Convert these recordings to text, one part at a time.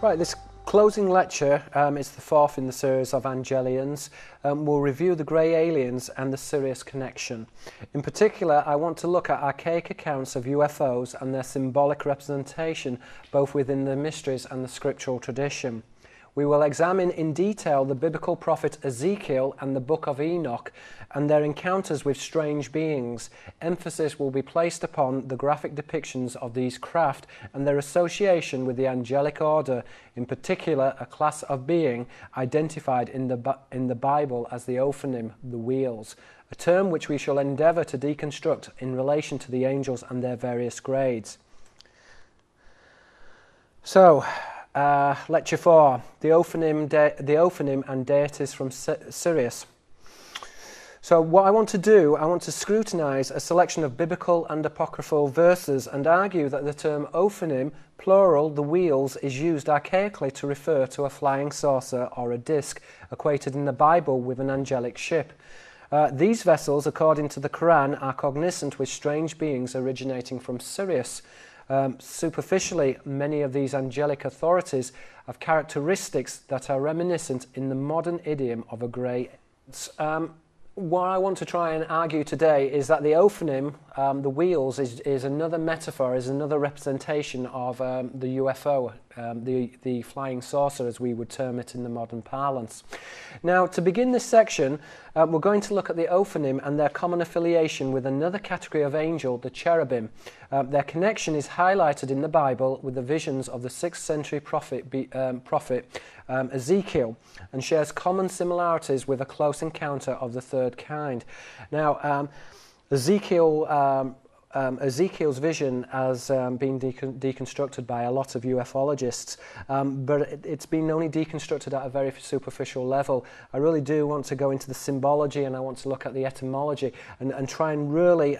Right, this closing lecture is the fourth in the series of Angeliens. We'll review the grey aliens and the Sirius connection. In particular, I want to look at archaic accounts of UFOs and their symbolic representation, both within the mysteries and the scriptural tradition. We will examine in detail the biblical prophet Ezekiel and the book of Enoch and their encounters with strange beings. Emphasis will be placed upon the graphic depictions of these craft and their association with the angelic order, in particular a class of being identified in the Bible as the Ophanim, the wheels, a term which we shall endeavour to deconstruct in relation to the angels and their various grades. So, Lecture 4, the Ophanim and Deities from Sirius. So what I want to do, I want to scrutinise a selection of biblical and apocryphal verses and argue that the term Ophanim, plural, the wheels, is used archaically to refer to a flying saucer or a disc equated in the Bible with an angelic ship. These vessels, according to the Quran, are cognizant with strange beings originating from Sirius. Superficially, many of these angelic authorities have characteristics that are reminiscent in the modern idiom of a grey. What I want to try and argue today is that the Ophanim, the wheels, is another metaphor, is another representation of the UFO, the flying saucer, as we would term it in the modern parlance. Now, to begin this section, we're going to look at the Ophanim and their common affiliation with another category of angel, the Cherubim. Their connection is highlighted in the Bible with the visions of the 6th century prophet Ezekiel, and shares common similarities with a close encounter of the third kind. Now, Ezekiel's vision has been deconstructed by a lot of ufologists, but it's been only deconstructed at a very superficial level. I really do want to go into the symbology, and I want to look at the etymology and try and really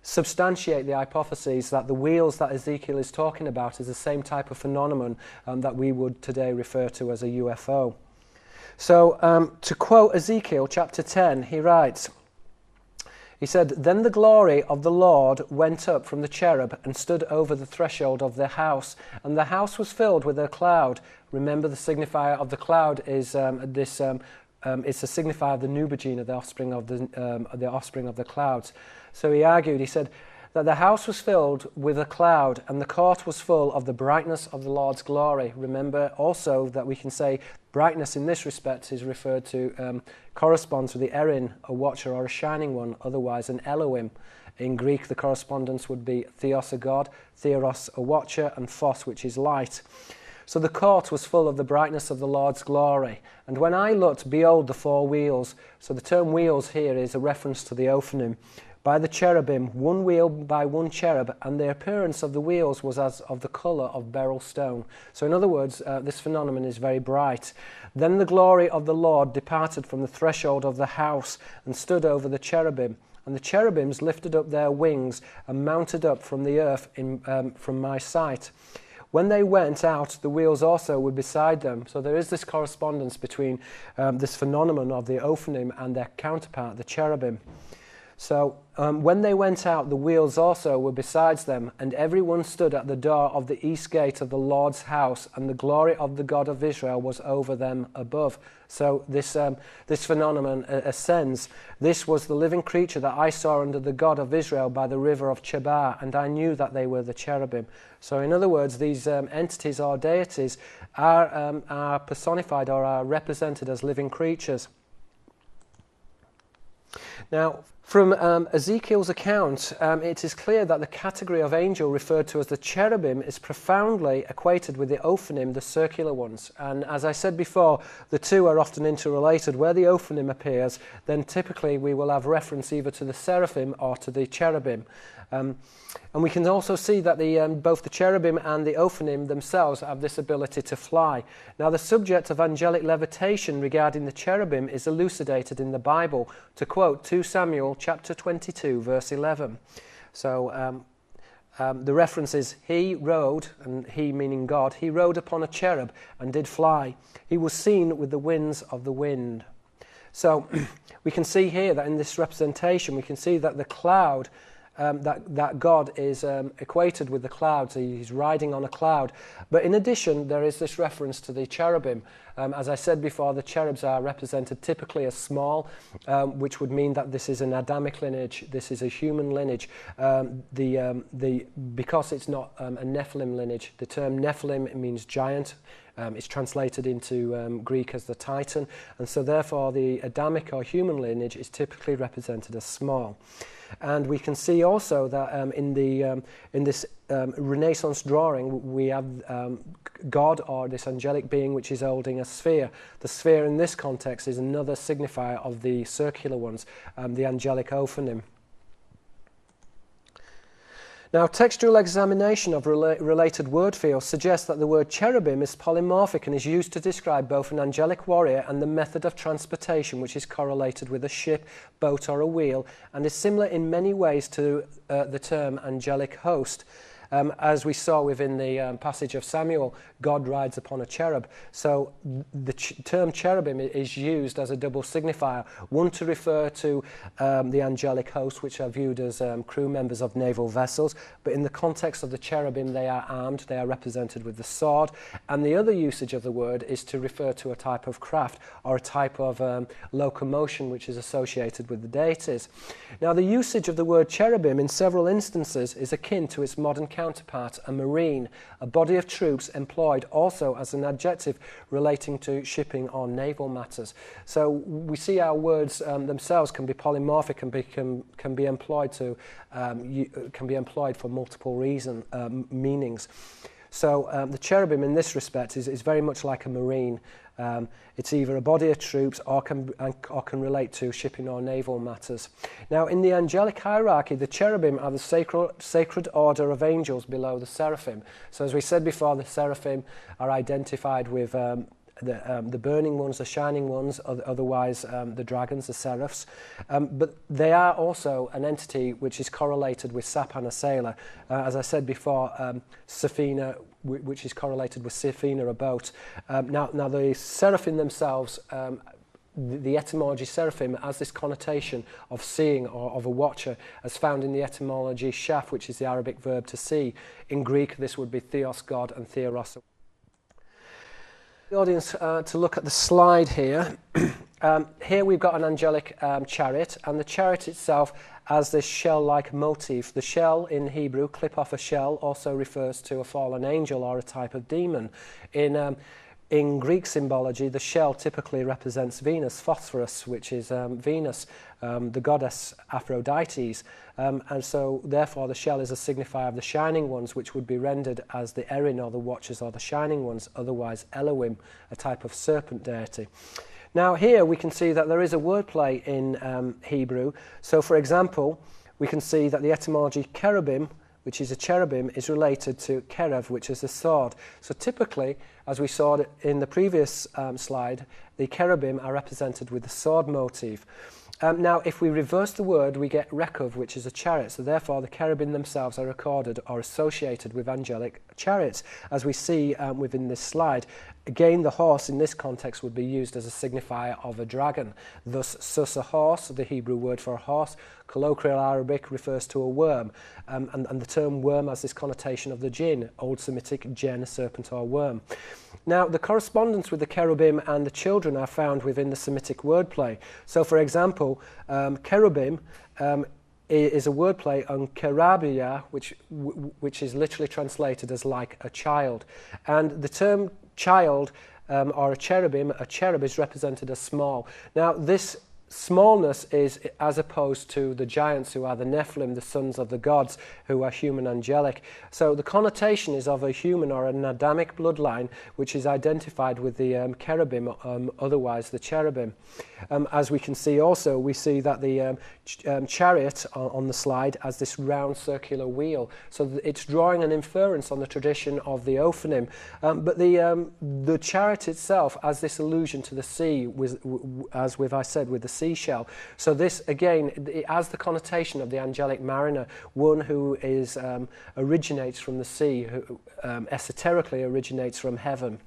substantiate the hypotheses that the wheels that Ezekiel is talking about is the same type of phenomenon that we would today refer to as a UFO. So to quote Ezekiel chapter 10, he writes, he said, "Then the glory of the Lord went up from the cherub and stood over the threshold of the house, and the house was filled with a cloud." Remember, the signifier of the cloud is it's a signifier of the Nubagena, the offspring of the clouds. So he argued, he said, that the house was filled with a cloud, and the court was full of the brightness of the Lord's glory. Remember also that we can say brightness in this respect is referred to, corresponds with the Erin, a watcher or a shining one, otherwise an Elohim. In Greek, the correspondence would be theos, a god, theros, a watcher, and phos, which is light. So the court was full of the brightness of the Lord's glory. And when I looked, behold, the four wheels. So the term wheels here is a reference to the Ophanim. By the cherubim, one wheel by one cherub, and the appearance of the wheels was as of the colour of beryl stone. So in other words, this phenomenon is very bright. Then the glory of the Lord departed from the threshold of the house and stood over the cherubim. And the cherubims lifted up their wings and mounted up from the earth from my sight. When they went out, the wheels also were beside them. So there is this correspondence between this phenomenon of the Ophanim and their counterpart, the cherubim. So when they went out, the wheels also were besides them, and everyone stood at the door of the east gate of the Lord's house, and the glory of the God of Israel was over them above. So this phenomenon ascends. This was the living creature that I saw under the God of Israel by the river of Chebar, and I knew that they were the cherubim. So in other words, these entities or deities are personified or are represented as living creatures. Now, from Ezekiel's account, it is clear that the category of angel referred to as the cherubim is profoundly equated with the Ophanim, the circular ones. And as I said before, the two are often interrelated. Where the Ophanim appears, then typically we will have reference either to the seraphim or to the cherubim. And we can also see that both the cherubim and the Ophanim themselves have this ability to fly. Now, the subject of angelic levitation regarding the cherubim is elucidated in the Bible, to quote 2 Samuel chapter 22, verse 11. So the reference is, he rode, and he meaning God, he rode upon a cherub and did fly. He was seen with the winds of the wind. So we can see here that in this representation, we can see that the cloud that God is equated with the clouds. He's riding on a cloud. But in addition, there is this reference to the cherubim. As I said before, the cherubs are represented typically as small, which would mean that this is an Adamic lineage, this is a human lineage. Because it's not a Nephilim lineage, the term Nephilim means giant. It's translated into Greek as the Titan, and so therefore the Adamic or human lineage is typically represented as small. And we can see also that in this Renaissance drawing we have God, or this angelic being, which is holding a sphere. The sphere in this context is another signifier of the circular ones, the angelic Ophanim. Now, textual examination of related word fields suggests that the word cherubim is polymorphic and is used to describe both an angelic warrior and the method of transportation, which is correlated with a ship, boat or a wheel, and is similar in many ways to the term angelic host. As we saw within the passage of Samuel, God rides upon a cherub. So the term cherubim is used as a double signifier, one to refer to the angelic host, which are viewed as crew members of naval vessels, but in the context of the cherubim, they are armed, they are represented with the sword, and the other usage of the word is to refer to a type of craft or a type of locomotion which is associated with the deities. Now, the usage of the word cherubim in several instances is akin to its modern counterpart, a marine, a body of troops employed also as an adjective relating to shipping or naval matters. So we see our words themselves can be polymorphic and can be employed for multiple meanings. So the cherubim in this respect is very much like a marine. It's either a body of troops or can relate to shipping or naval matters. Now, in the angelic hierarchy, the cherubim are the sacred order of angels below the seraphim. So as we said before, the seraphim are identified with the burning ones, the shining ones, otherwise the dragons, the seraphs. But they are also an entity which is correlated with Sapan, a sailor. As I said before, Safina, which is correlated with Safina, a boat. Now the seraphim themselves, the etymology seraphim has this connotation of seeing or of a watcher, as found in the etymology shaf, which is the Arabic verb to see. In Greek, this would be theos, God, and theoros. The audience to look at the slide here. Here we've got an angelic chariot, and the chariot itself has this shell-like motif. The shell in Hebrew, clip off a shell, also refers to a fallen angel or a type of demon. In Greek symbology, the shell typically represents Venus, Phosphorus, which is Venus, the goddess Aphrodite's. And so, therefore, the shell is a signifier of the shining ones, which would be rendered as the Erin, or the watchers, or the shining ones, otherwise Elohim, a type of serpent deity. Now, here we can see that there is a wordplay in Hebrew. So, for example, we can see that the etymology cherubim, which is a cherubim, is related to kerev, which is a sword. So typically, as we saw in the previous slide, the cherubim are represented with the sword motif. Now, if we reverse the word, we get rekov, which is a chariot. So therefore, the cherubim themselves are recorded or associated with angelic chariots, as we see within this slide. Again, the horse in this context would be used as a signifier of a dragon. Thus, sus, a horse, the Hebrew word for a horse, colloquial Arabic refers to a worm, and the term worm has this connotation of the jinn, Old Semitic jen, serpent or worm. Now, the correspondence with the cherubim and the children are found within the Semitic wordplay. So, for example, cherubim is a wordplay on kerabia, which is literally translated as like a child. And the term child or a cherub is represented as small. Now, this smallness is as opposed to the giants, who are the Nephilim, the sons of the gods, who are human angelic. So the connotation is of a human or an Adamic bloodline, which is identified with the cherubim, otherwise the cherubim. As we can see also, we see that the chariot on the slide has this round circular wheel. So it's drawing an inference on the tradition of the Ophanim. But the chariot itself has this allusion to the sea, as I said, with the seashell. So this, again, it has the connotation of the angelic mariner, one who originates from the sea, who esoterically originates from heaven.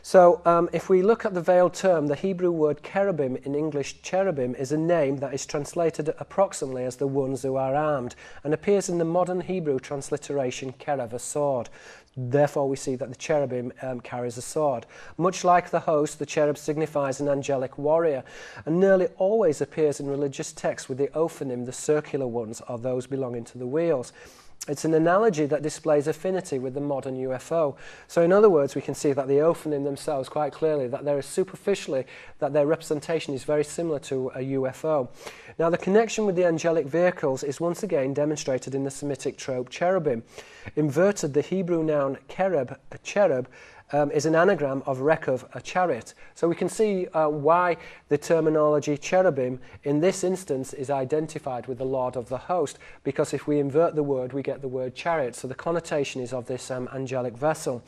So if we look at the veiled term, the Hebrew word cherubim, in English cherubim, is a name that is translated approximately as the ones who are armed and appears in the modern Hebrew transliteration kerev, a sword. Therefore we see that the cherubim carries a sword. Much like the host, the cherub signifies an angelic warrior and nearly always appears in religious texts with the Ophanim, the circular ones, or those belonging to the wheels. It's an analogy that displays affinity with the modern UFO. So in other words, we can see that the Ophanim themselves quite clearly, that there is superficially, that their representation is very similar to a UFO. Now the connection with the angelic vehicles is once again demonstrated in the Semitic trope cherubim. Inverted, the Hebrew noun cherub is an anagram of Rekav, a chariot. So we can see why the terminology cherubim in this instance is identified with the Lord of the host, because if we invert the word, we get the word chariot. So the connotation is of this angelic vessel.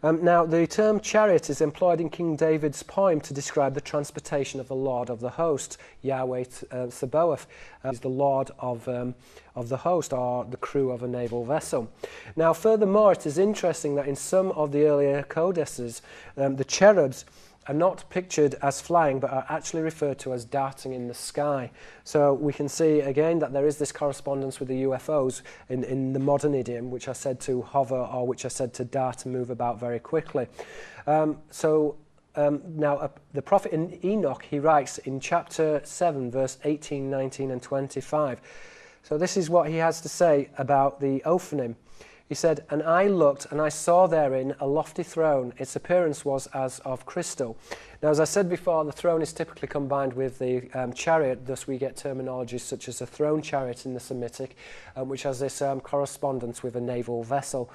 Now, the term chariot is employed in King David's poem to describe the transportation of the Lord of the host, Yahweh Sabaoth. He's the Lord of the host, or the crew of a naval vessel. Now, furthermore, it is interesting that in some of the earlier codices, the cherubs are not pictured as flying, but are actually referred to as darting in the sky. So we can see again that there is this correspondence with the UFOs in the modern idiom, which are said to hover or which are said to dart and move about very quickly. Now, the prophet Enoch, he writes in chapter 7, verse 18, 19 and 25. So this is what he has to say about the Ophanim. He said, "And I looked, and I saw therein a lofty throne. Its appearance was as of crystal." Now, as I said before, the throne is typically combined with the chariot. Thus, we get terminologies such as a throne chariot in the Semitic, which has this correspondence with a naval vessel.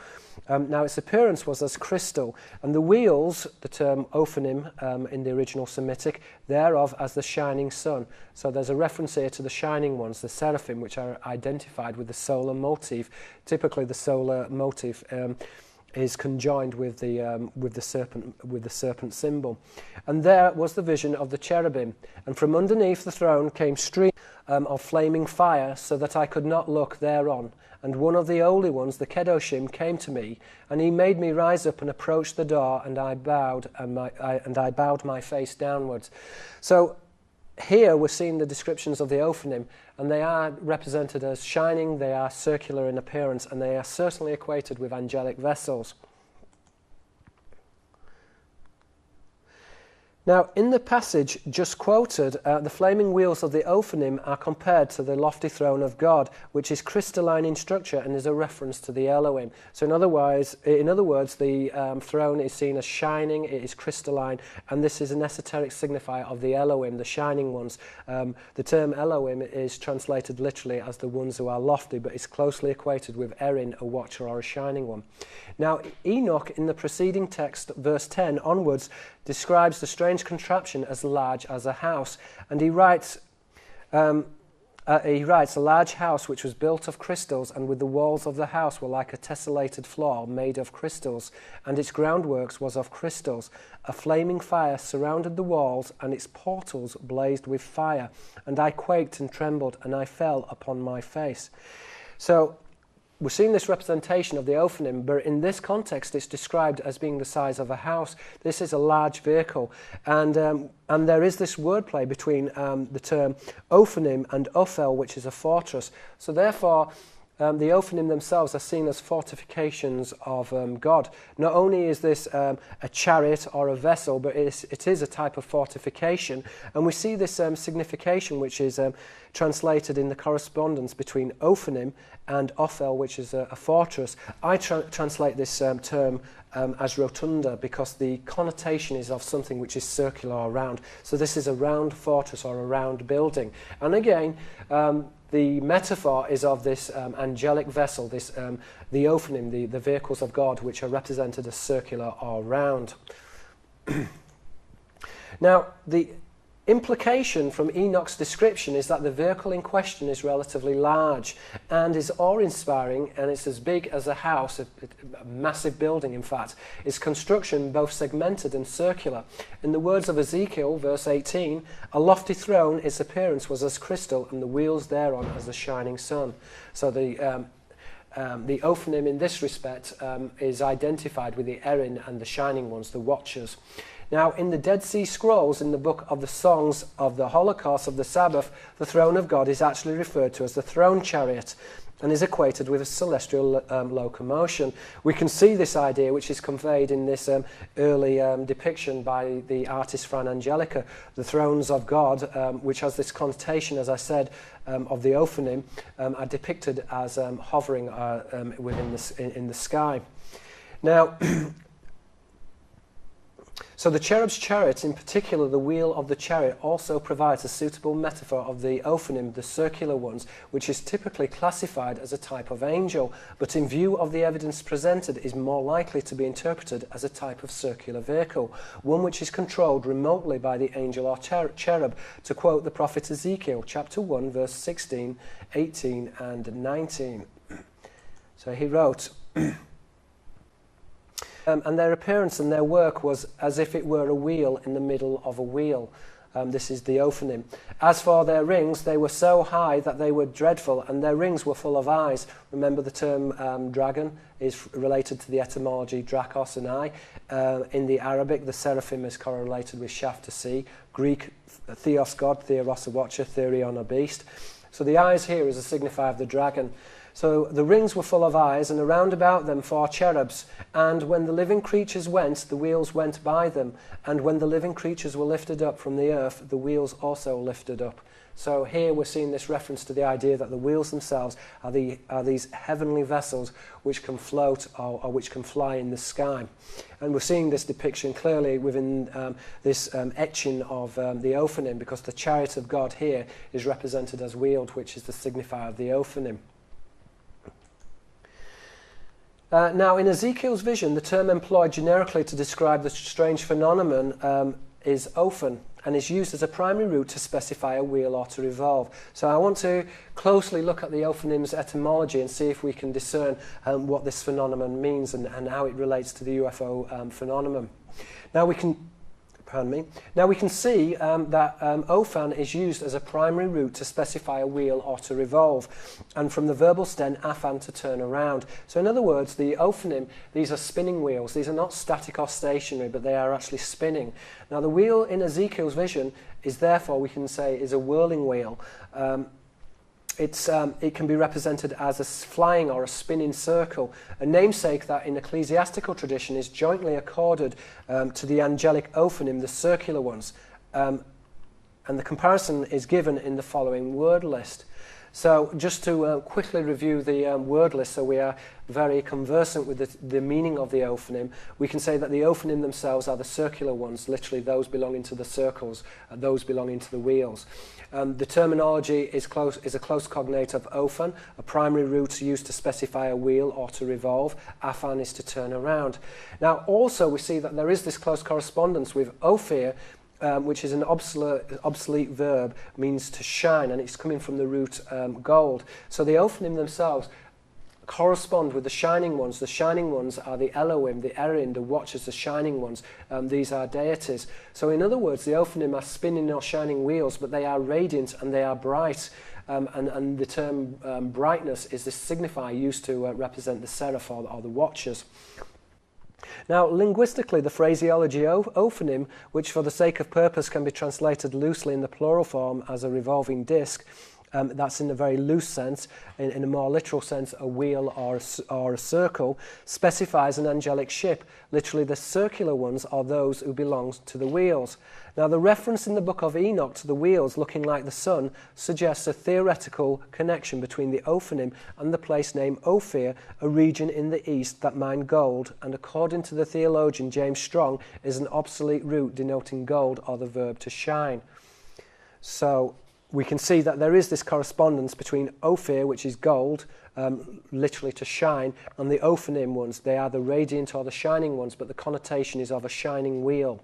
Now, its appearance was as crystal, and the wheels, the term Ophanim in the original Semitic, thereof as the shining sun. So there's a reference here to the shining ones, the seraphim, which are identified with the solar motif. Typically, the solar motif is conjoined with the serpent symbol. And there was the vision of the cherubim, and from underneath the throne came streams of flaming fire, so that I could not look thereon. And one of the holy ones, the Kedoshim, came to me, and he made me rise up and approach the door, and I bowed my face downwards. So here we're seeing the descriptions of the Ophanim, and they are represented as shining, they are circular in appearance, and they are certainly equated with angelic vessels. Now, in the passage just quoted, the flaming wheels of the Ophanim are compared to the lofty throne of God, which is crystalline in structure and is a reference to the Elohim. So in other words, the throne is seen as shining, it is crystalline, and this is an esoteric signifier of the Elohim, the shining ones. The term Elohim is translated literally as the ones who are lofty, but is closely equated with Erin, a watcher or a shining one. Now, Enoch, in the preceding text, verse 10 onwards, describes the strange contraption as large as a house, and he writes, a large house which was built of crystals, and with the walls of the house were like a tessellated floor made of crystals, and its groundworks was of crystals. A flaming fire surrounded the walls, and its portals blazed with fire, and I quaked and trembled, and I fell upon my face. So we're seeing this representation of the Ophanim, but in this context it's described as being the size of a house. This is a large vehicle, and there is this wordplay between the term Ophanim and Ophel, which is a fortress. So therefore, the Ophanim themselves are seen as fortifications of God. Not only is this a chariot or a vessel, but it is a type of fortification. And we see this signification, which is translated in the correspondence between Ophanim and Ophel, which is a fortress. I translate this term as rotunda, because the connotation is of something which is circular or round. So this is a round fortress or a round building. And again, the metaphor is of this angelic vessel, this the Ophanim, the vehicles of God, which are represented as circular or round. Now, the implication from Enoch's description is that the vehicle in question is relatively large and is awe-inspiring, and it's as big as a house, a massive building in fact. Its construction both segmented and circular. In the words of Ezekiel, verse 18, a lofty throne, its appearance was as crystal, and the wheels thereon as the shining sun. So The Ophanim in this respect is identified with the Erin and the Shining Ones, the Watchers. Now, in the Dead Sea Scrolls, in the book of the Songs of the Holocaust of the Sabbath, the throne of God is actually referred to as the throne chariot and is equated with a celestial locomotion. We can see this idea, which is conveyed in this early depiction by the artist Fran Angelica, the thrones of God, which has this connotation, as I said, of the Ophanim, are depicted as hovering in the sky. Now, so the cherub's chariot, in particular the wheel of the chariot, also provides a suitable metaphor of the Ophanim, the circular ones, which is typically classified as a type of angel, but in view of the evidence presented is more likely to be interpreted as a type of circular vehicle, one which is controlled remotely by the angel or cherub, to quote the prophet Ezekiel, chapter 1, verse 16, 18 and 19. So he wrote... and their appearance and their work was as if it were a wheel in the middle of a wheel. This is the Ophanim. As for their rings, they were so high that they were dreadful, and their rings were full of eyes. Remember, the term dragon is related to the etymology drakos and eye. In the Arabic, the seraphim is correlated with shaft to see. Greek, theos, God, theoros, a watcher, therion, a beast. So the eyes here is a signifier of the dragon. So the rings were full of eyes, and around about them 4 cherubs. And when the living creatures went, the wheels went by them. And when the living creatures were lifted up from the earth, the wheels also lifted up. So here we're seeing this reference to the idea that the wheels themselves are these heavenly vessels which can float or which can fly in the sky. And we're seeing this depiction clearly within this etching of the Ophanim, because the chariot of God here is represented as wheeled, which is the signifier of the Ophanim. Now, in Ezekiel's vision, the term employed generically to describe the strange phenomenon is Ophan, and is used as a primary root to specify a wheel or to revolve. So I want to closely look at the Ophanim's etymology and see if we can discern what this phenomenon means and how it relates to the UFO phenomenon. Now we can see that Ophan is used as a primary root to specify a wheel or to revolve, and from the verbal stem aphan, to turn around. So in other words, the Ophanim, these are spinning wheels. These are not static or stationary, but they are actually spinning. Now the wheel in Ezekiel's vision is therefore, we can say, is a whirling wheel. It can be represented as a flying or a spinning circle, a namesake that in ecclesiastical tradition is jointly accorded to the angelic Ophanim, the circular ones. And the comparison is given in the following word list. So just to quickly review the word list, so we are very conversant with the meaning of the Ophanim, we can say that the Ophanim themselves are the circular ones, literally those belonging to the circles, those belonging to the wheels. The terminology is a close cognate of Ophan, a primary root used to specify a wheel or to revolve. Aphan is to turn around. Now also we see that there is this close correspondence with Ophir, which is an obsolete verb, means to shine, and it's coming from the root gold. So the Ophanim themselves correspond with the shining ones. The shining ones are the Elohim, the Erin, the Watchers, the shining ones. These are deities. So in other words, the Ophanim are spinning or shining wheels, but they are radiant and they are bright. And the term brightness is the signifier used to represent the seraph or the Watchers. Now, linguistically, the phraseology Ophanim, which for the sake of purpose can be translated loosely in the plural form as a revolving disc, that's in a very loose sense. In a more literal sense, a wheel or a circle, specifies an angelic ship. Literally, the circular ones are those who belong to the wheels. Now, the reference in the book of Enoch to the wheels looking like the sun suggests a theoretical connection between the Ophanim and the place named Ophir, a region in the east that mined gold, and according to the theologian James Strong, is an obsolete root denoting gold or the verb to shine. So we can see that there is this correspondence between Ophir, which is gold, literally to shine, and the Ophanim ones. They are the radiant or the shining ones, but the connotation is of a shining wheel.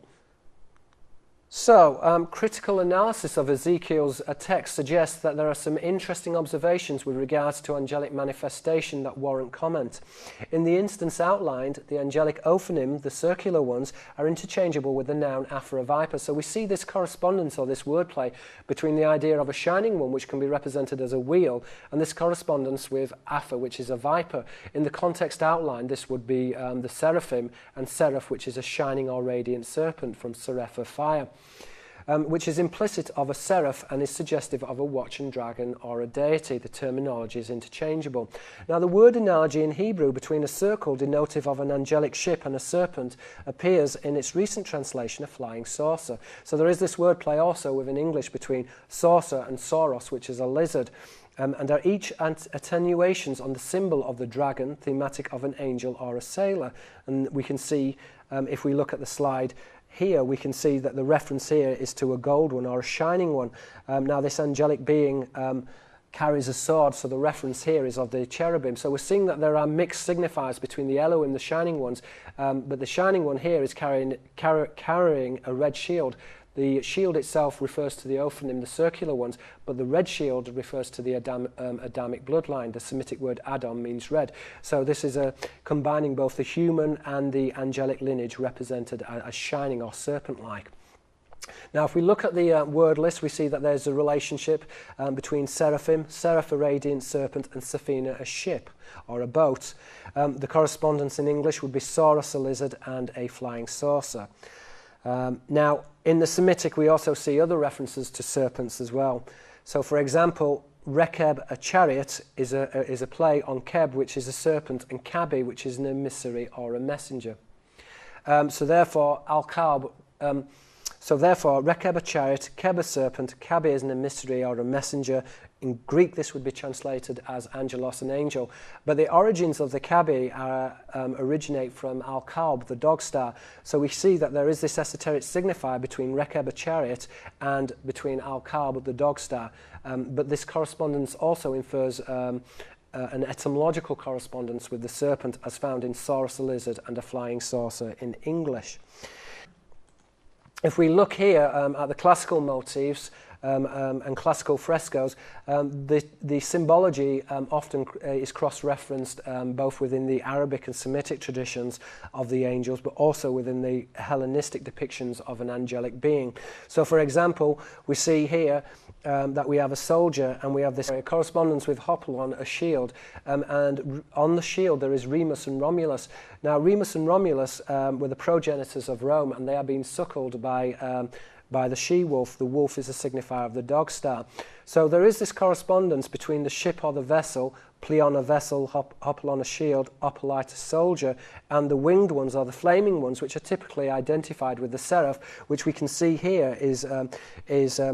So, critical analysis of Ezekiel's text suggests that there are some interesting observations with regards to angelic manifestation that warrant comment. In the instance outlined, the angelic Ophanim, the circular ones, are interchangeable with the noun Apha, viper. So we see this correspondence or this wordplay between the idea of a shining one, which can be represented as a wheel, and this correspondence with Apha, which is a viper. In the context outlined, this would be the seraphim, and seraph, which is a shining or radiant serpent from seraph, fire. Which is implicit of a seraph and is suggestive of a watching dragon or a deity. The terminology is interchangeable. Now, the word analogy in Hebrew between a circle denotive of an angelic ship and a serpent appears in its recent translation, a flying saucer. So there is this wordplay also within English between saucer and sauros, which is a lizard. And are each attenuations on the symbol of the dragon, thematic of an angel or a sailor. And we can see, if we look at the slide, here we can see that the reference here is to a gold one or a shining one. Now this angelic being carries a sword, so the reference here is of the cherubim. So we're seeing that there are mixed signifiers between the Elohim, the shining ones, but the shining one here is carrying a red shield. The shield itself refers to the Ophanim, the circular ones, but the red shield refers to the Adamic bloodline. The Semitic word Adam means red. So this is combining both the human and the angelic lineage represented as shining or serpent-like. Now, if we look at the word list, we see that there's a relationship between seraphim, seraph, a radiant serpent, and Safina, a ship or a boat. The correspondence in English would be saurus, a lizard, and a flying saucer. Now, in the Semitic, we also see other references to serpents as well. So, for example, Rekeb, a chariot, is a play on Keb, which is a serpent, and Kabi, which is an emissary or a messenger. So therefore, Rekeb, a chariot, Keb, a serpent, Kabi is an emissary or a messenger. In Greek, this would be translated as angelos, an angel. But the origins of the Kabi originate from Al-Kalb, the dog star. So we see that there is this esoteric signifier between Rekeb, a chariot, and between Al-Kalb, the dog star. But this correspondence also infers an etymological correspondence with the serpent as found in saurus, a lizard, and a flying saucer in English. If we look here at the classical motifs, and classical frescoes, the symbology often is cross-referenced both within the Arabic and Semitic traditions of the angels, but also within the Hellenistic depictions of an angelic being. So, for example, we see here that we have a soldier and we have this correspondence with Hopalon, a shield, and on the shield there is Remus and Romulus. Now, Remus and Romulus were the progenitors of Rome, and they are being suckled by the she-wolf. The wolf is a signifier of the dog star. So there is this correspondence between the ship or the vessel, Pleon, a vessel, Hopalon, a shield, Opalite, a soldier, and the winged ones or the flaming ones, which are typically identified with the seraph, which we can see here is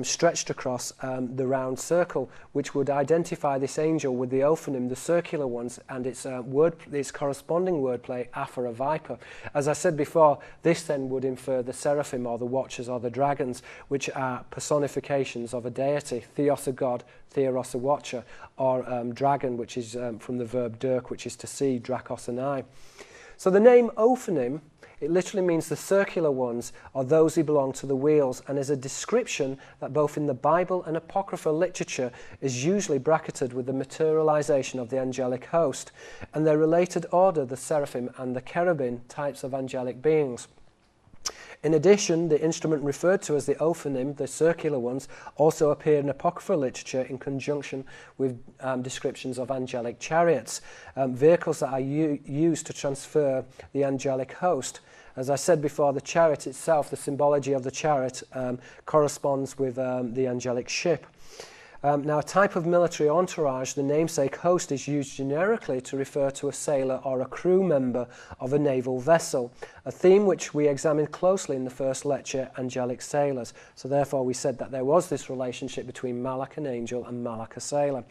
stretched across the round circle, which would identify this angel with the Ophanim, the circular ones, and its corresponding wordplay, Apha, a viper. As I said before, this then would infer the seraphim or the watchers or the dragons, which are personifications of a deity, Theos, a god, Theros, a watcher, or dragon, which is from the verb dirk, which is to see, Drakos, an eye. So the name Ophanim, it literally means the circular ones, or those who belong to the wheels, and is a description that both in the Bible and apocryphal literature is usually bracketed with the materialization of the angelic host, and their related order, the seraphim and the cherubim, types of angelic beings. In addition, the instrument referred to as the Ophanim, the circular ones, also appear in apocryphal literature in conjunction with descriptions of angelic chariots, vehicles that are used to transfer the angelic host. As I said before, the chariot itself, the symbology of the chariot, corresponds with the angelic ship. Now, a type of military entourage, the namesake host, is used generically to refer to a sailor or a crew member of a naval vessel, a theme which we examined closely in the first lecture, Angelic Sailors. So therefore we said that there was this relationship between Malak, an angel, and Malak, a sailor.